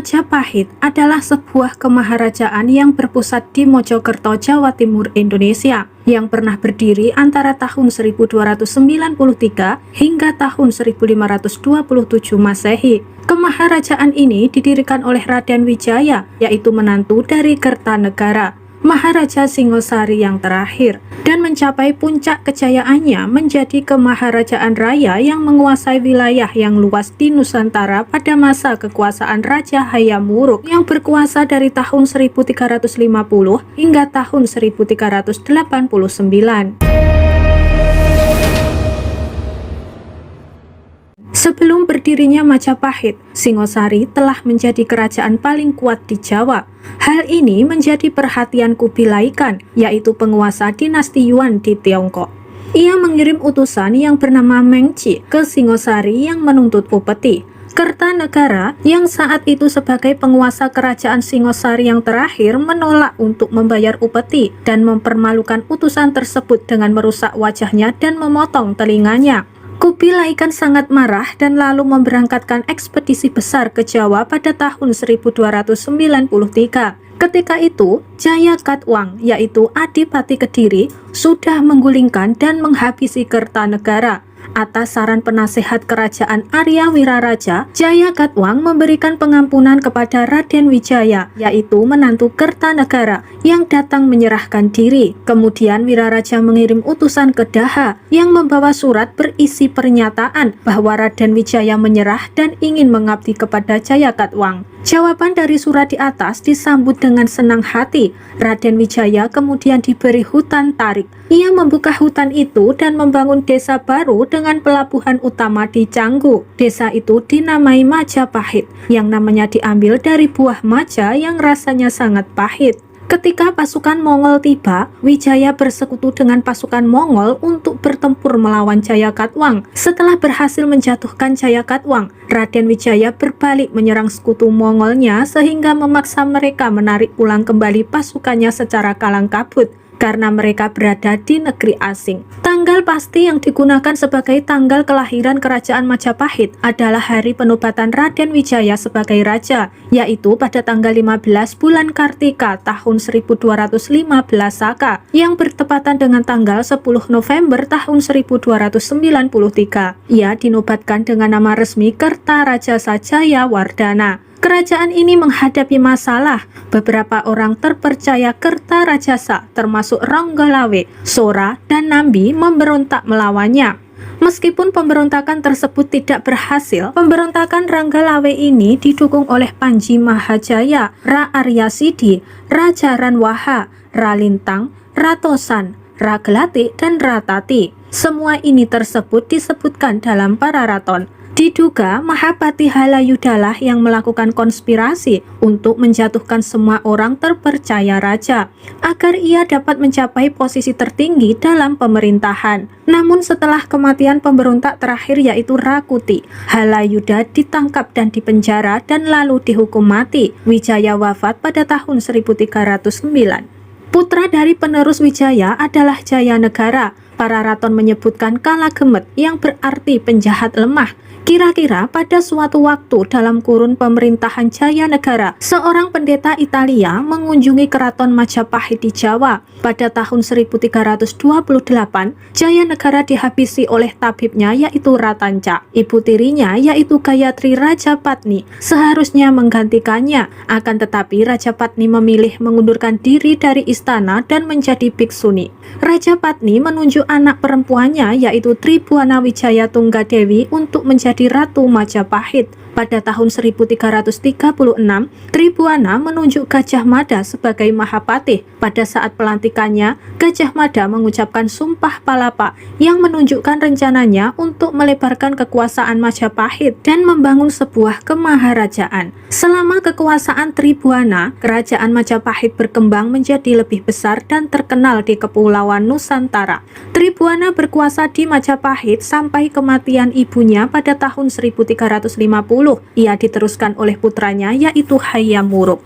Majapahit adalah sebuah kemaharajaan yang berpusat di Mojokerto, Jawa Timur, Indonesia, yang pernah berdiri antara tahun 1293 hingga tahun 1527 Masehi. Kemaharajaan ini didirikan oleh Raden Wijaya, yaitu menantu dari Kertanegara, Maharaja Singosari yang terakhir, dan mencapai puncak kejayaannya menjadi kemaharajaan raya yang menguasai wilayah yang luas di Nusantara pada masa kekuasaan Raja Hayam Wuruk yang berkuasa dari tahun 1350 hingga tahun 1389. Sebelum berdirinya Majapahit, Singosari telah menjadi kerajaan paling kuat di Jawa. Hal ini menjadi perhatian Kubilai Khan, yaitu penguasa dinasti Yuan di Tiongkok. Ia mengirim utusan yang bernama Mengci ke Singosari yang menuntut upeti. Kertanegara yang saat itu sebagai penguasa kerajaan Singosari yang terakhir menolak untuk membayar upeti dan mempermalukan utusan tersebut dengan merusak wajahnya dan memotong telinganya. Kubilai Khan sangat marah dan lalu memberangkatkan ekspedisi besar ke Jawa pada tahun 1293. Ketika itu, Jayakatwang, yaitu Adipati Kediri, sudah menggulingkan dan menghabisi Kertanegara. Atas saran penasehat kerajaan Arya Wiraraja, Jayakatwang memberikan pengampunan kepada Raden Wijaya, yaitu menantu Kertanegara, yang datang menyerahkan diri. Kemudian Wiraraja mengirim utusan ke Daha yang membawa surat berisi pernyataan bahwa Raden Wijaya menyerah dan ingin mengabdi kepada Jayakatwang. Jawaban dari surat di atas disambut dengan senang hati. Raden Wijaya kemudian diberi hutan tarik. Ia membuka hutan itu dan membangun desa baru dengan pelabuhan utama di Canggu. Desa itu dinamai Majapahit, yang namanya diambil dari buah maja yang rasanya sangat pahit. Ketika pasukan Mongol tiba, Wijaya bersekutu dengan pasukan Mongol untuk bertempur melawan Jayakatwang. Setelah berhasil menjatuhkan Jayakatwang, Raden Wijaya berbalik menyerang sekutu Mongolnya sehingga memaksa mereka menarik pulang kembali pasukannya secara kalang kabut karena mereka berada di negeri asing. Tanggal pasti yang digunakan sebagai tanggal kelahiran kerajaan Majapahit adalah hari penobatan Raden Wijaya sebagai raja, yaitu pada tanggal 15 bulan Kartika tahun 1215 Saka, yang bertepatan dengan tanggal 10 November tahun 1293. Ia dinobatkan dengan nama resmi Kertarajasa Jayawardhana. Kerajaan ini menghadapi masalah. Beberapa orang terpercaya Kertarajasa, termasuk Ronggolawe, Sora, dan Nambi, memberontak melawannya. Meskipun pemberontakan tersebut tidak berhasil, pemberontakan Ranggalawe ini didukung oleh Panji Mahajaya, Ra Aryasidi, Raja Ranwaha, Ralintang, Ratosan, Raglati, dan Ratati. Semua ini tersebut disebutkan dalam Pararaton. Diduga Mahapati Halayudalah yang melakukan konspirasi untuk menjatuhkan semua orang terpercaya raja, agar ia dapat mencapai posisi tertinggi dalam pemerintahan. Namun setelah kematian pemberontak terakhir yaitu Rakuti, Halayuda ditangkap dan dipenjara dan lalu dihukum mati. Wijaya wafat pada tahun 1309. Putra dari penerus Wijaya adalah Jayanegara. Pararaton menyebutkan Kalagemet yang berarti penjahat lemah. Kira-kira pada suatu waktu dalam kurun pemerintahan Jayanegara, seorang pendeta Italia mengunjungi keraton Majapahit di Jawa. Pada tahun 1328, Jayanegara dihabisi oleh tabibnya yaitu Ratanca. Ibu tirinya yaitu Gayatri Rajapatni seharusnya menggantikannya. Akan tetapi Rajapatni memilih mengundurkan diri dari istana dan menjadi bhiksuni. Rajapatni menunjuk anak perempuannya yaitu Tribhuwana Wijaya Tunggadewi untuk menjadi Ratu Majapahit. Pada tahun 1336, Tribhuwana menunjuk Gajah Mada sebagai Mahapatih. Pada saat pelantikannya, Gajah Mada mengucapkan Sumpah Palapa yang menunjukkan rencananya untuk melebarkan kekuasaan Majapahit dan membangun sebuah kemaharajaan. Selama kekuasaan Tribhuwana, kerajaan Majapahit berkembang menjadi lebih besar dan terkenal di Kepulauan Nusantara. Tribhuwana berkuasa di Majapahit sampai kematian ibunya pada tahun 1350. Ia diteruskan oleh putranya yaitu Hayam Wuruk.